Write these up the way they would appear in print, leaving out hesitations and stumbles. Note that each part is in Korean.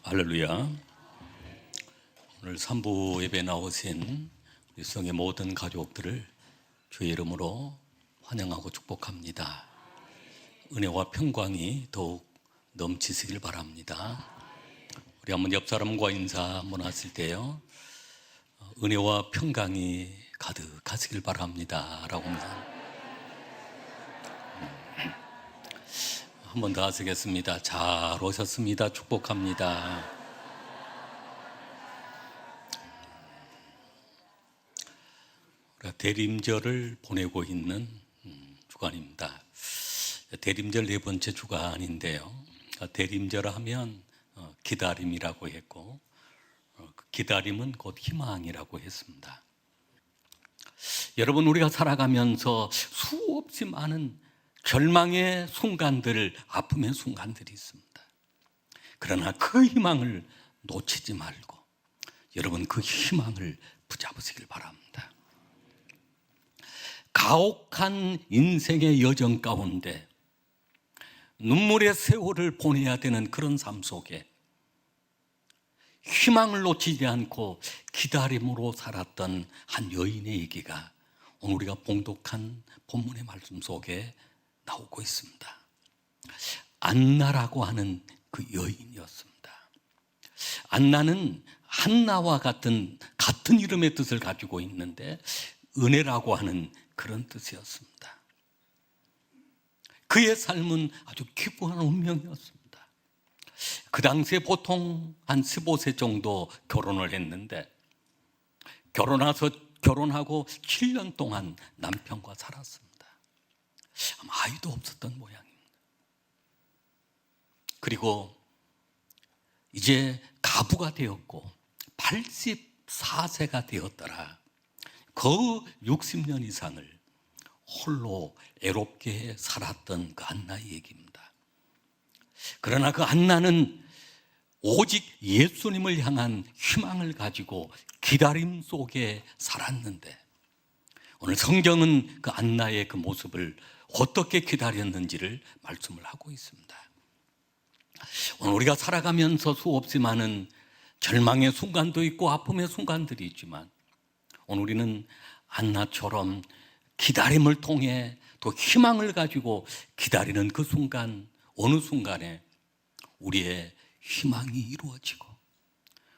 할렐루야. 오늘 3부 예배 나오신 우리 성의 모든 가족들을 주의 이름으로 환영하고 축복합니다. 은혜와 평강이 더욱 넘치시길 바랍니다. 우리 한번 옆 사람과 인사 한번 하실 때요, 은혜와 평강이 가득하시길 바랍니다 라고 합니다. 한 번 더 하시겠습니다. 잘 오셨습니다. 축복합니다. 우리가 대림절을 보내고 있는 주간입니다. 대림절 네 번째 주간인데요, 대림절 하면 기다림이라고 했고, 기다림은 곧 희망이라고 했습니다. 여러분, 우리가 살아가면서 수없이 많은 절망의 순간들, 아픔의 순간들이 있습니다. 그러나 그 희망을 놓치지 말고 여러분 그 희망을 붙잡으시길 바랍니다. 가혹한 인생의 여정 가운데 눈물의 세월을 보내야 되는 그런 삶 속에 희망을 놓치지 않고 기다림으로 살았던 한 여인의 얘기가 오늘 우리가 봉독한 본문의 말씀 속에 나오고 있습니다. 안나라고 하는 그 여인이었습니다. 안나는 한나와 같은 이름의 뜻을 가지고 있는데 은혜라고 하는 그런 뜻이었습니다. 그의 삶은 아주 기쁘한 운명이었습니다. 그 당시에 보통 한 15세 정도 결혼을 했는데, 결혼하고 7년 동안 남편과 살았습니다. 아마 아이도 없었던 모양입니다. 그리고 이제 가부가 되었고 84세가 되었더라. 거의 60년 이상을 홀로 애롭게 살았던 그 안나의 얘기입니다. 그러나 그 안나는 오직 예수님을 향한 희망을 가지고 기다림 속에 살았는데, 오늘 성경은 그 안나의 그 모습을 어떻게 기다렸는지를 말씀을 하고 있습니다. 오늘 우리가 살아가면서 수없이 많은 절망의 순간도 있고 아픔의 순간들이 있지만, 오늘 우리는 안나처럼 기다림을 통해 또 희망을 가지고 기다리는 그 순간, 어느 순간에 우리의 희망이 이루어지고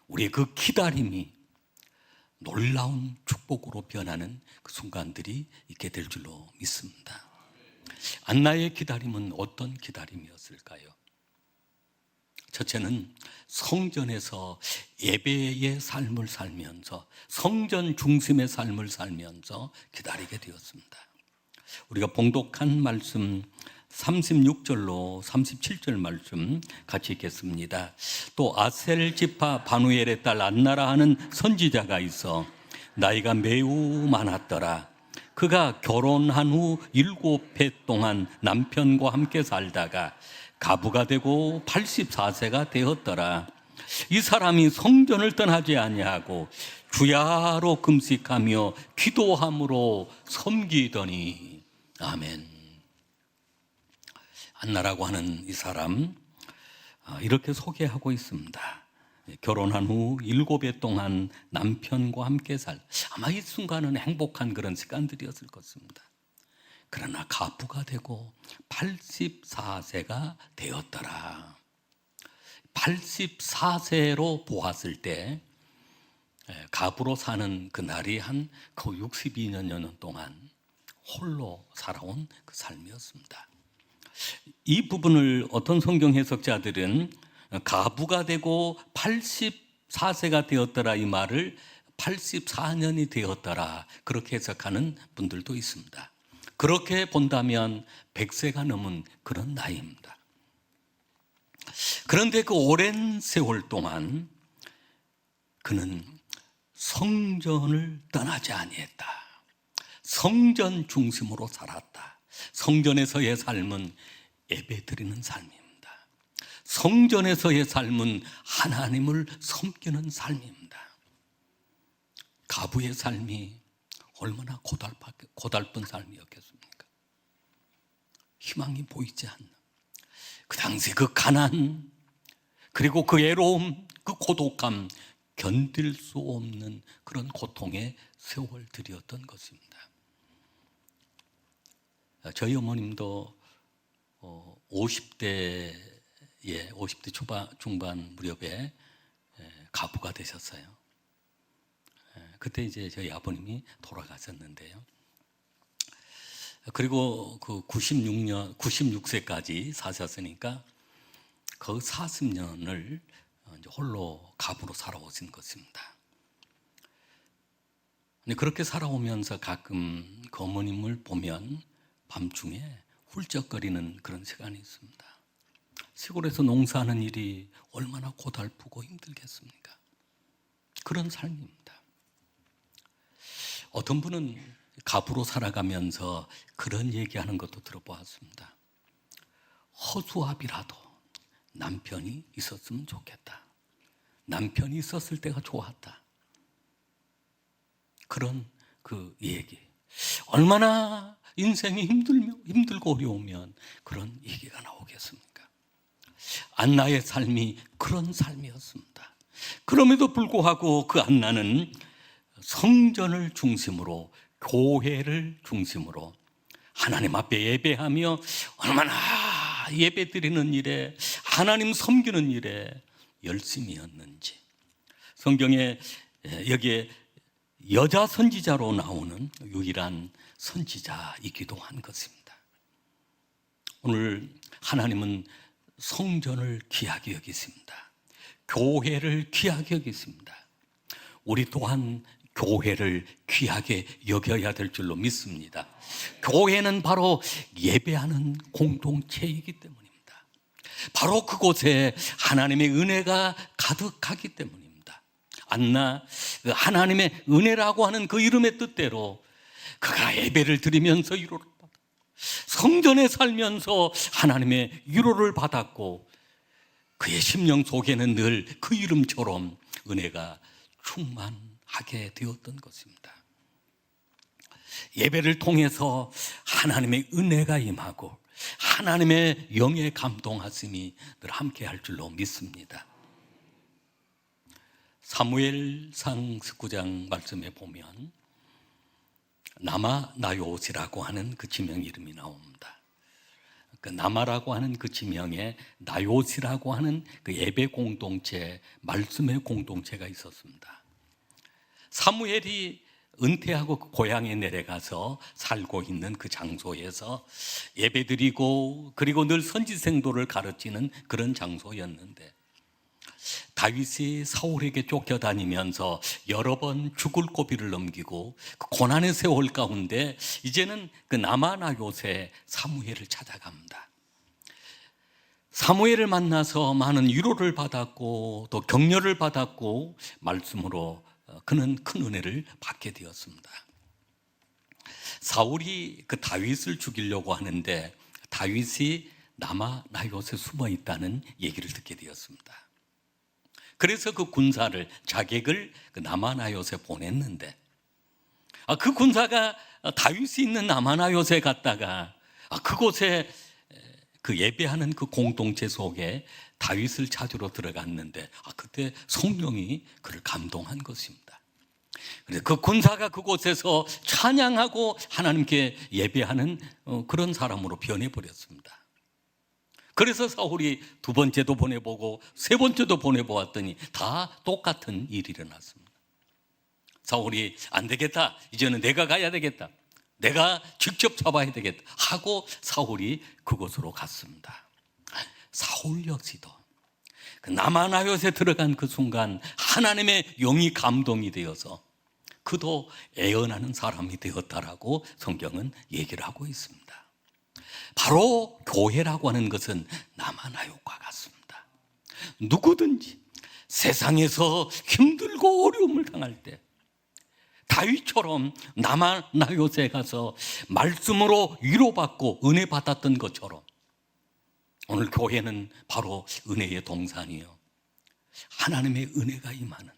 우리의 그 기다림이 놀라운 축복으로 변하는 그 순간들이 있게 될 줄로 믿습니다. 안나의 기다림은 어떤 기다림이었을까요? 첫째는 성전에서 예배의 삶을 살면서, 성전 중심의 삶을 살면서 기다리게 되었습니다. 우리가 봉독한 말씀 36절로 37절 말씀 같이 읽겠습니다. 또 아셀 지파 바누엘의 딸 안나라 하는 선지자가 있어 나이가 매우 많았더라. 그가 결혼한 후 7해 동안 남편과 함께 살다가 가부가 되고 84세가 되었더라. 이 사람이 성전을 떠나지 아니하고 주야로 금식하며 기도함으로 섬기더니. 아멘. 안나라고 하는 이 사람, 이렇게 소개하고 있습니다. 결혼한 후 7해 동안 남편과 함께 아마 이 순간은 행복한 그런 시간들이었을 것입니다. 그러나 가부가 되고 84세가 되었더라. 84세로 보았을 때 가부로 사는 그 날이 한 그 62년 동안 홀로 살아온 그 삶이었습니다. 이 부분을 어떤 성경 해석자들은 가부가 되고 84세가 되었더라, 이 말을 84년이 되었더라, 그렇게 해석하는 분들도 있습니다. 그렇게 본다면 100세가 넘은 그런 나이입니다. 그런데 그 오랜 세월 동안 그는 성전을 떠나지 아니했다. 성전 중심으로 살았다. 성전에서의 삶은 예배드리는 삶입니다. 성전에서의 삶은 하나님을 섬기는 삶입니다. 가부의 삶이 얼마나 고달픈 삶이었겠습니까? 희망이 보이지 않는 그 당시 그 가난, 그리고 그 외로움, 그 고독함, 견딜 수 없는 그런 고통의 세월들이었던 것입니다. 저희 어머님도 50대 중반 무렵에 가부가 되셨어요. 그때 이제 저희 아버님이 돌아가셨는데요. 그리고 그 96세까지 사셨으니까 그 40년을 홀로 가부로 살아오신 것입니다. 그렇게 살아오면서 가끔 그 어머님을 보면 밤중에 훌쩍거리는 그런 시간이 있습니다. 시골에서 농사하는 일이 얼마나 고달프고 힘들겠습니까? 그런 삶입니다. 어떤 분은 가부로 살아가면서 그런 얘기하는 것도 들어보았습니다. 허수아비라도 남편이 있었으면 좋겠다. 남편이 있었을 때가 좋았다. 그런 그 얘기. 얼마나 인생이 힘들고 어려우면 그런 얘기가 나오겠습니까? 안나의 삶이 그런 삶이었습니다. 그럼에도 불구하고 그 안나는 성전을 중심으로, 교회를 중심으로 하나님 앞에 예배하며 얼마나 예배 드리는 일에, 하나님 섬기는 일에 열심이었는지. 성경에 여기에 여자 선지자로 나오는 유일한 선지자이기도 한 것입니다. 오늘 하나님은 성전을 귀하게 여기십니다. 교회를 귀하게 여기십니다. 우리 또한 교회를 귀하게 여겨야 될 줄로 믿습니다. 교회는 바로 예배하는 공동체이기 때문입니다. 바로 그곳에 하나님의 은혜가 가득하기 때문입니다. 안나, 하나님의 은혜라고 하는 그 이름의 뜻대로 그가 예배를 드리면서 위로를 받았고, 성전에 살면서 하나님의 위로를 받았고, 그의 심령 속에는 늘 그 이름처럼 은혜가 충만하게 되었던 것입니다. 예배를 통해서 하나님의 은혜가 임하고 하나님의 영의 감동하심이 늘 함께 할 줄로 믿습니다. 사무엘상 19장 말씀에 보면 나마나요시라고 하는 그 지명 이름이 나옵니다. 그 나마라고 하는 그 지명에 나요시라고 하는 그 예배 공동체, 말씀의 공동체가 있었습니다. 사무엘이 은퇴하고 그 고향에 내려가서 살고 있는 그 장소에서 예배드리고 그리고 늘 선지생도를 가르치는 그런 장소였는데, 다윗이 사울에게 쫓겨다니면서 여러 번 죽을 고비를 넘기고 그 고난의 세월 가운데 이제는 그 나마나요새 사무엘을 찾아갑니다. 사무엘을 만나서 많은 위로를 받았고 또 격려를 받았고 말씀으로 그는 큰 은혜를 받게 되었습니다. 사울이 그 다윗을 죽이려고 하는데 다윗이 나마나요새 숨어 있다는 얘기를 듣게 되었습니다. 그래서 그 군사를, 자객을 그 나마나요새 보냈는데, 그 군사가 다윗이 있는 나마나요새 갔다가 그곳에 그 예배하는 그 공동체 속에 다윗을 찾으러 들어갔는데 그때 성령이 그를 감동한 것입니다. 그래서 그 군사가 그곳에서 찬양하고 하나님께 예배하는 그런 사람으로 변해버렸습니다. 그래서 사울이 두 번째도 보내보고 세 번째도 보내보았더니 다 똑같은 일이 일어났습니다. 사울이 안 되겠다, 이제는 내가 가야 되겠다, 내가 직접 잡아야 되겠다 하고 사울이 그곳으로 갔습니다. 사울 역시도 그 나마나요새 들어간 그 순간 하나님의 영이 감동이 되어서 그도 애언하는 사람이 되었다라고 성경은 얘기를 하고 있습니다. 바로 교회라고 하는 것은 나마나요과 같습니다. 누구든지 세상에서 힘들고 어려움을 당할 때 다윗처럼 나마나요새 가서 말씀으로 위로받고 은혜 받았던 것처럼 오늘 교회는 바로 은혜의 동산이요, 하나님의 은혜가 임하는,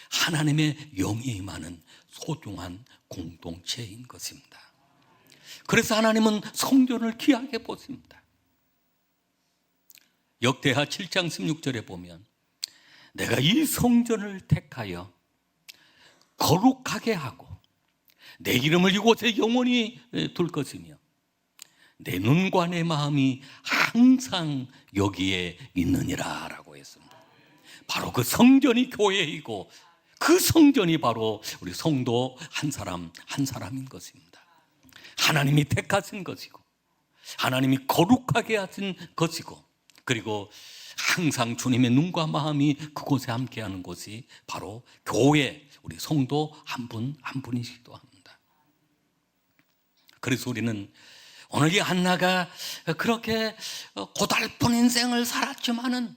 하나님의 영이 임하는 소중한 공동체인 것입니다. 그래서 하나님은 성전을 귀하게 보십니다. 역대하 7장 16절에 보면 내가 이 성전을 택하여 거룩하게 하고 내 이름을 이곳에 영원히 둘 것이며 내 눈과 내 마음이 항상 여기에 있느니라 라고 했습니다. 바로 그 성전이 교회이고 그 성전이 바로 우리 성도 한 사람 한 사람인 것입니다. 하나님이 택하신 것이고 하나님이 거룩하게 하신 것이고 그리고 항상 주님의 눈과 마음이 그곳에 함께하는 곳이 바로 교회, 우리 성도 한 분 한 분이시기도 합니다. 그래서 우리는 오늘 이 한나가 그렇게 고달픈 인생을 살았지만은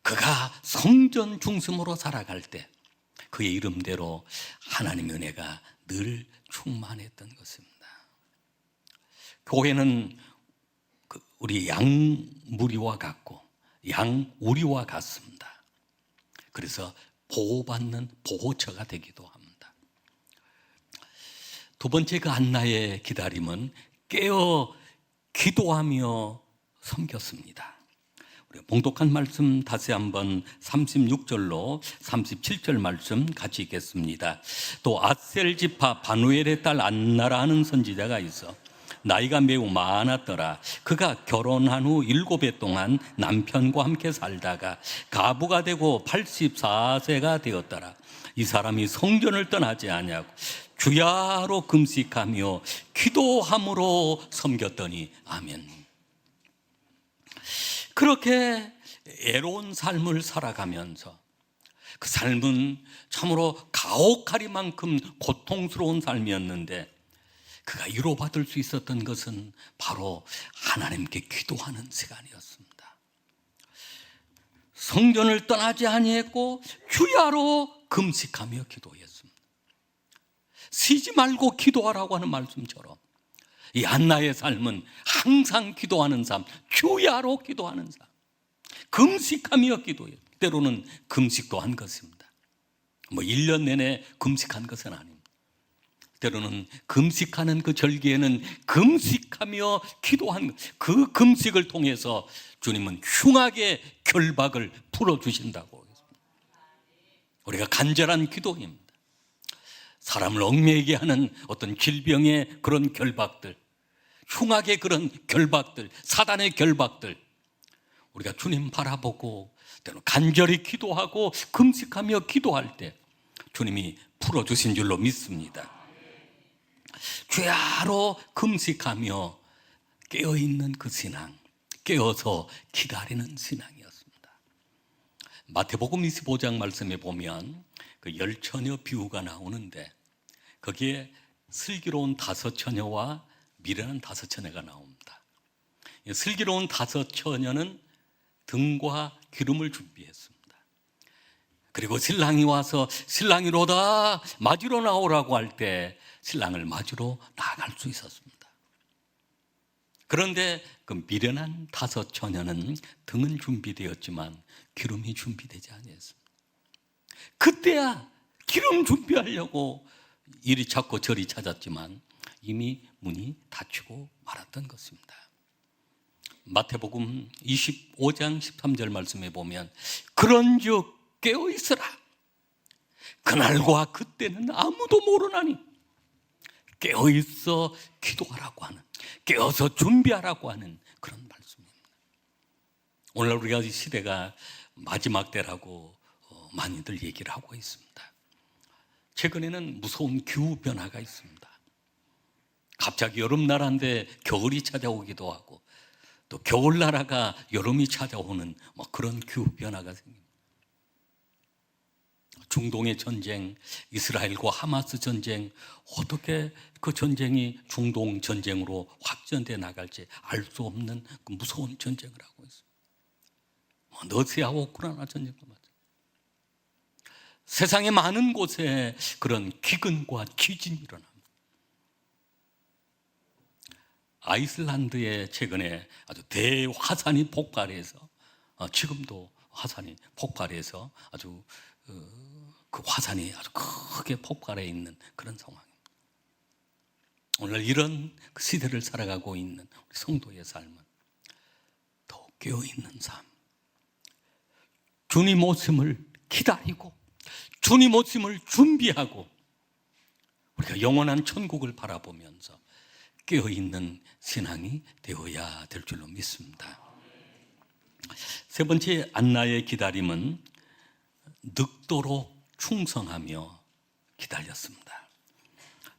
그가 성전 중심으로 살아갈 때 그의 이름대로 하나님의 은혜가 늘 충만했던 것입니다. 교회는 우리 양무리와 같고 양우리와 같습니다. 그래서 보호받는 보호처가 되기도 합니다. 두 번째 그 한나의 기다림은 깨어 기도하며 섬겼습니다. 우리 봉독한 말씀 다시 한번 36절로 37절 말씀 같이 읽겠습니다. 또 아셀 지파 바누엘의 딸 안나라 하는 선지자가 있어 나이가 매우 많았더라. 그가 결혼한 후 7해 동안 남편과 함께 살다가 가부가 되고 84세가 되었더라. 이 사람이 성전을 떠나지 아니하고 주야로 금식하며 기도함으로 섬겼더니 아멘. 그렇게 애로운 삶을 살아가면서 그 삶은 참으로 가혹하리만큼 고통스러운 삶이었는데 그가 위로받을 수 있었던 것은 바로 하나님께 기도하는 시간이었습니다. 성전을 떠나지 아니했고 주야로 금식하며 기도했습니다. 쉬지 말고 기도하라고 하는 말씀처럼 이 한나의 삶은 항상 기도하는 삶, 주야로 기도하는 삶, 금식하며 기도해요. 때로는 금식도 한 것입니다. 1년 내내 금식한 것은 아닙니다. 때로는 금식하는 그 절기에는 금식하며 기도한 그 금식을 통해서 주님은 흉하게 결박을 풀어주신다고 했습니다. 우리가 간절한 기도입니다. 사람을 얽매이게 하는 어떤 질병의 그런 결박들, 흉하게 그런 결박들, 사단의 결박들, 우리가 주님 바라보고 때로 간절히 기도하고 금식하며 기도할 때 주님이 풀어주신 줄로 믿습니다. 주야로 금식하며 깨어있는 그 신앙, 깨어서 기다리는 신앙이었습니다. 마태복음 25장 말씀에 보면 그 10처녀 비유가 나오는데 거기에 슬기로운 5처녀와 미련한 5처녀가 나옵니다. 슬기로운 5처녀는 등과 기름을 준비했습니다. 그리고 신랑이 와서 신랑이로다 맞으러 나오라고 할 때 신랑을 맞으러 나갈 수 있었습니다. 그런데 그 미련한 5처녀는 등은 준비되었지만 기름이 준비되지 않았습니다. 그때야 기름 준비하려고 이리 찾고 저리 찾았지만 이미 문이 닫히고 말았던 것입니다. 마태복음 25장 13절 말씀에 보면 그런즉 깨어있으라. 그날과 그때는 아무도 모르나니 깨어있어 기도하라고 하는, 깨어서 준비하라고 하는 그런 말씀입니다. 오늘 우리가 이 시대가 마지막 때라고 많이들 얘기를 하고 있습니다. 최근에는 무서운 기후변화가 있습니다. 갑자기 여름나라인데 겨울이 찾아오기도 하고 또 겨울나라가 여름이 찾아오는 그런 기후변화가 생깁니다. 중동의 전쟁, 이스라엘과 하마스 전쟁, 어떻게 그 전쟁이 중동 전쟁으로 확전돼 나갈지 알 수 없는 그 무서운 전쟁을 하고 있습니다. 러시아와 우크라이나 전쟁도 마찬가지입니다. 세상의 많은 곳에 그런 기근과 지진이 일어납니다. 아이슬란드에 최근에 아주 대화산이 폭발해서 지금도 화산이 폭발해서 아주 그 화산이 아주 크게 폭발해 있는 그런 상황입니다. 오늘 이런 시대를 살아가고 있는 우리 성도의 삶은 더욱 깨어있는 삶, 주님 오심을 기다리고 주님 오심을 준비하고 우리가 영원한 천국을 바라보면서 깨어있는 신앙이 되어야 될 줄로 믿습니다. 세 번째, 안나의 기다림은 늙도록 충성하며 기다렸습니다.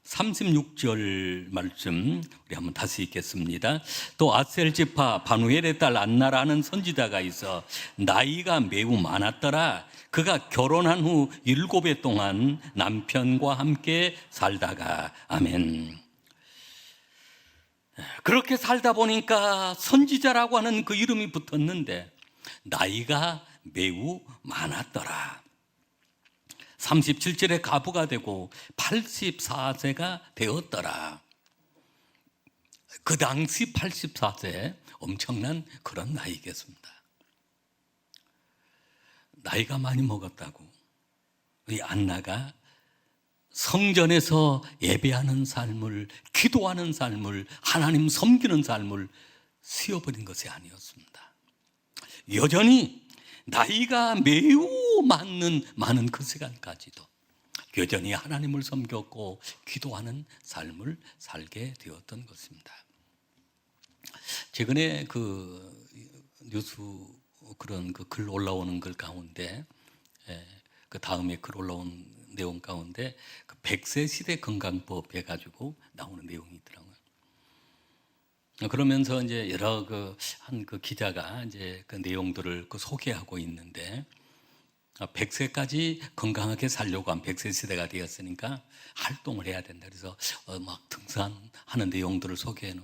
36절 말씀 우리 한번 다시 읽겠습니다. 또 아셀 지파 바누엘의 딸 안나라는 선지자가 있어 나이가 매우 많았더라. 그가 결혼한 후 7해 동안 남편과 함께 살다가 아멘. 그렇게 살다 보니까 선지자라고 하는 그 이름이 붙었는데 나이가 매우 많았더라. 37절에 가부가 되고 84세가 되었더라. 그 당시 84세 엄청난 그런 나이겠습니다. 나이가 많이 먹었다고 이 안나가 성전에서 예배하는 삶을, 기도하는 삶을, 하나님 섬기는 삶을 쉬어버린 것이 아니었습니다. 여전히 나이가 매우 많은 그 시간까지도 여전히 하나님을 섬겼고 기도하는 삶을 살게 되었던 것입니다. 최근에 그 뉴스 그런 그 글 올라오는 글 가운데 그 다음에 글 올라온 내용 가운데 그 100세 시대 건강법 해가지고 나오는 내용이 있더라고요. 그러면서 이제 여러 한 기자가 이제 그 내용들을 소개하고 있는데 100세까지 건강하게 살려고 한 100세 시대가 되었으니까 활동을 해야 된다. 그래서 막 등산하는 내용들을 소개해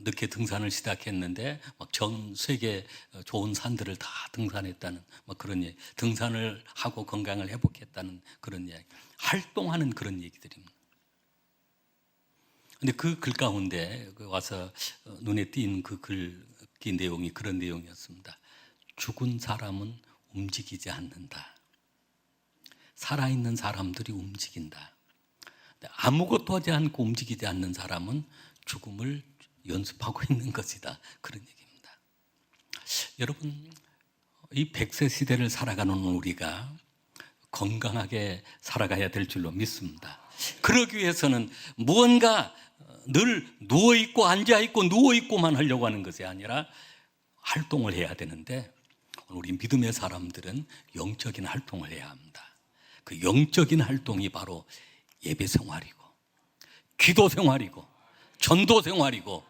늦게 등산을 시작했는데 막 전 세계 좋은 산들을 다 등산했다는 그런 얘기, 등산을 하고 건강을 회복했다는 그런 이야기, 활동하는 그런 얘기들입니다. 근데 그 글 가운데 와서 눈에 띈 그 글 내용이 그런 내용이었습니다. 죽은 사람은 움직이지 않는다. 살아있는 사람들이 움직인다. 아무것도 하지 않고 움직이지 않는 사람은 죽음을 연습하고 있는 것이다. 그런 얘기입니다. 여러분, 이 100세 시대를 살아가는 우리가 건강하게 살아가야 될 줄로 믿습니다. 그러기 위해서는 무언가 늘 누워있고 앉아있고 누워있고만 하려고 하는 것이 아니라 활동을 해야 되는데 우리 믿음의 사람들은 영적인 활동을 해야 합니다. 그 영적인 활동이 바로 예배 생활이고 기도 생활이고 전도 생활이고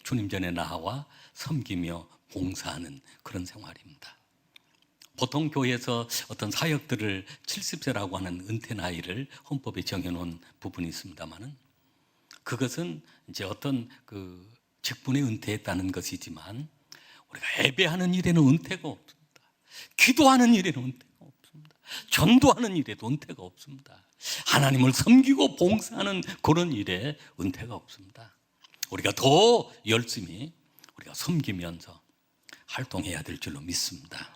주님 전에 나와 섬기며 봉사하는 그런 생활입니다. 보통 교회에서 어떤 사역들을 70세라고 하는 은퇴 나이를 헌법에 정해놓은 부분이 있습니다만은 그것은 이제 어떤 그 직분에 은퇴했다는 것이지만 우리가 예배하는 일에는 은퇴가 없습니다. 기도하는 일에는 은퇴가 없습니다. 전도하는 일에도 은퇴가 없습니다. 하나님을 섬기고 봉사하는 그런 일에 은퇴가 없습니다. 우리가 더 열심히 우리가 섬기면서 활동해야 될 줄로 믿습니다.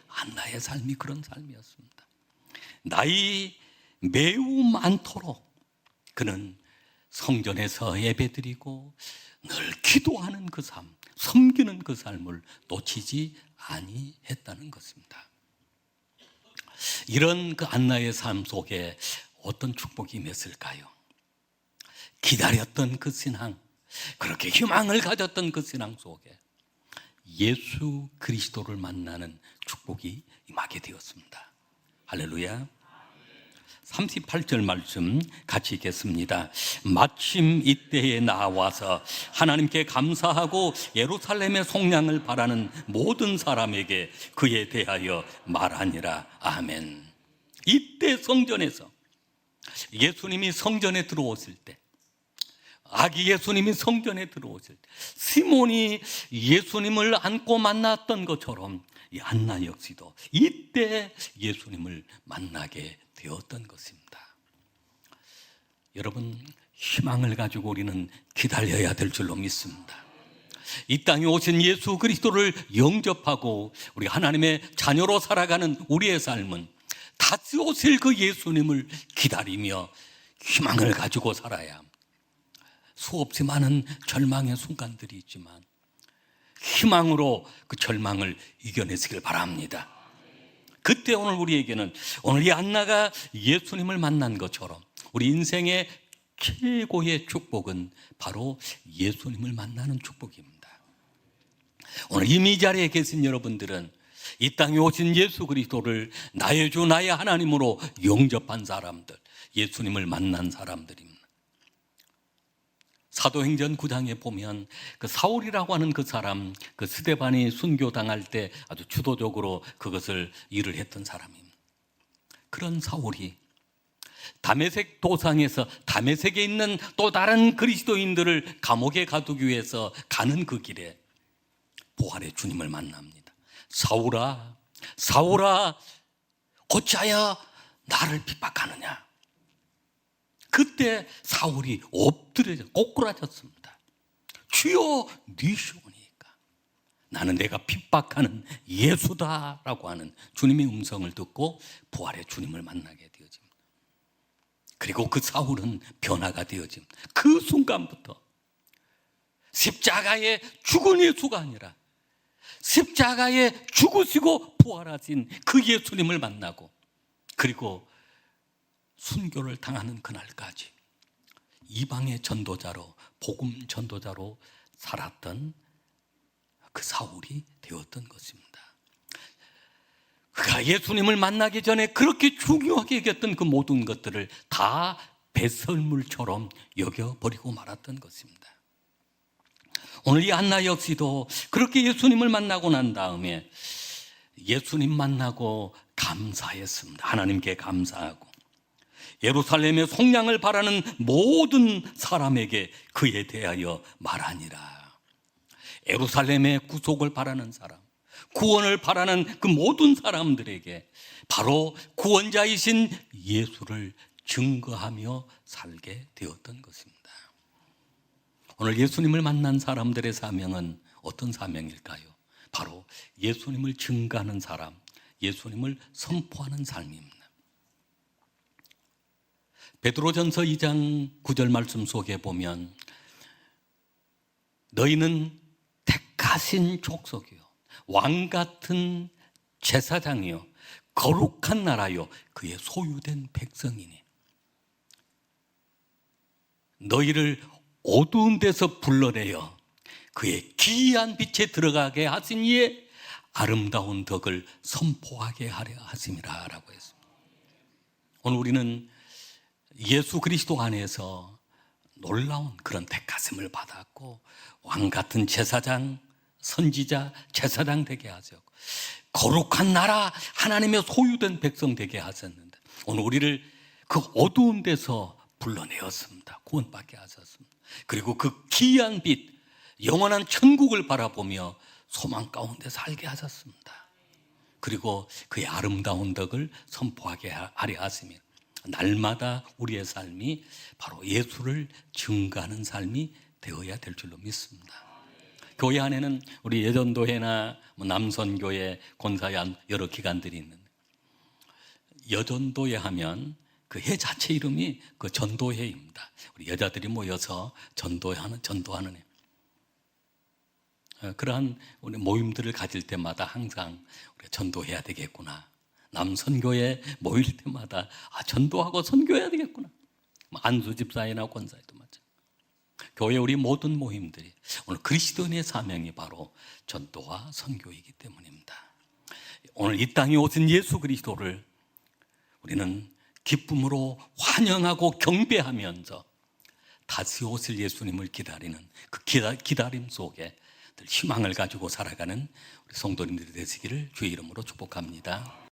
안나의 삶이 그런 삶이었습니다. 나이 매우 많도록 그는 성전에서 예배드리고 늘 기도하는 그 삶, 섬기는 그 삶을 놓치지 아니했다는 것입니다. 이런 그 안나의 삶 속에 어떤 축복이 임했을까요? 기다렸던 그 신앙, 그렇게 희망을 가졌던 그 신앙 속에 예수 그리스도를 만나는 축복이 임하게 되었습니다. 할렐루야. 38절 말씀 같이 읽겠습니다. 마침 이때에 나와서 하나님께 감사하고 예루살렘의 속량을 바라는 모든 사람에게 그에 대하여 말하니라. 아멘. 이때 성전에서 예수님이 성전에 들어오실 때, 아기 예수님이 성전에 들어오실 때 시몬이 예수님을 안고 만났던 것처럼 이 안나 역시도 이때 예수님을 만나게 되었던 것입니다. 여러분, 희망을 가지고 우리는 기다려야 될 줄로 믿습니다. 이 땅에 오신 예수 그리스도를 영접하고 우리 하나님의 자녀로 살아가는 우리의 삶은 다시 오실 그 예수님을 기다리며 희망을 가지고 살아야 합니다. 수없이 많은 절망의 순간들이 있지만 희망으로 그 절망을 이겨내시길 바랍니다. 그때 오늘 우리에게는 오늘 이 안나가 예수님을 만난 것처럼 우리 인생의 최고의 축복은 바로 예수님을 만나는 축복입니다. 오늘 이미 자리에 계신 여러분들은 이 땅에 오신 예수 그리스도를 나의 주 나의 하나님으로 영접한 사람들, 예수님을 만난 사람들입니다. 사도행전 9장에 보면 그 사울이라고 하는 그 사람, 그 스데반이 순교당할 때 아주 주도적으로 그것을 일을 했던 사람입니다. 그런 사울이 다메섹 도상에서 다메섹에 있는 또 다른 그리스도인들을 감옥에 가두기 위해서 가는 그 길에 부활의 주님을 만납니다. 사울아, 사울아, 어찌하여 나를 핍박하느냐? 그때 사울이 엎드려 꼬꾸라졌습니다. 주여, 니시오니까 나는 내가 핍박하는 예수다라고 하는 주님의 음성을 듣고 부활의 주님을 만나게 되어집니다. 그리고 그 사울은 변화가 되어집니다. 그 순간부터 십자가에 죽은 예수가 아니라 십자가에 죽으시고 부활하신 그 예수님을 만나고, 그리고 순교를 당하는 그날까지 이방의 전도자로, 복음 전도자로 살았던 그 사울이 되었던 것입니다. 그가 예수님을 만나기 전에 그렇게 중요하게 여겼던 그 모든 것들을 다 배설물처럼 여겨버리고 말았던 것입니다. 오늘 이 안나 역시도 그렇게 예수님을 만나고 난 다음에 예수님 만나고 감사했습니다. 하나님께 감사하고 예루살렘의 속량을 바라는 모든 사람에게 그에 대하여 말하니라. 예루살렘의 구속을 바라는 사람, 구원을 바라는 그 모든 사람들에게 바로 구원자이신 예수를 증거하며 살게 되었던 것입니다. 오늘 예수님을 만난 사람들의 사명은 어떤 사명일까요? 바로 예수님을 증거하는 사람, 예수님을 선포하는 삶입니다. 베드로전서 2장 9절 말씀 속에 보면 너희는 택하신 족속이요 왕 같은 제사장이요 거룩한 나라요 그의 소유된 백성이니 너희를 어두운 데서 불러내어 그의 기이한 빛에 들어가게 하신 이의 아름다운 덕을 선포하게 하려 하심이라 라고 했습니다. 오늘 우리는 예수 그리스도 안에서 놀라운 그런 택하심을 받았고 왕 같은 제사장, 선지자, 제사장 되게 하셨고 거룩한 나라, 하나님의 소유된 백성 되게 하셨는데 오늘 우리를 그 어두운 데서 불러내었습니다. 구원받게 하셨습니다. 그리고 그 기이한 빛, 영원한 천국을 바라보며 소망 가운데 살게 하셨습니다. 그리고 그의 아름다운 덕을 선포하게 하려 하시며 날마다 우리의 삶이 바로 예수를 증거하는 삶이 되어야 될 줄로 믿습니다. 교회 안에는 우리 여전도회나 남선교회, 권사회 여러 기관들이 있는데 여전도회 하면 그 해 자체 이름이 그 전도회입니다. 우리 여자들이 모여서 전도하는 해. 그러한 우리 모임들을 가질 때마다 항상 우리가 전도해야 되겠구나. 남선교회 모일 때마다 전도하고 선교해야 되겠구나. 안수 집사회나 권사회도 마찬가지. 교회 우리 모든 모임들이 오늘 그리스도인의 사명이 바로 전도와 선교이기 때문입니다. 오늘 이 땅에 오신 예수 그리스도를 우리는 기쁨으로 환영하고 경배하면서 다시 오실 예수님을 기다리는 그 기다림 속에 늘 희망을 가지고 살아가는 우리 성도님들이 되시기를 주의 이름으로 축복합니다.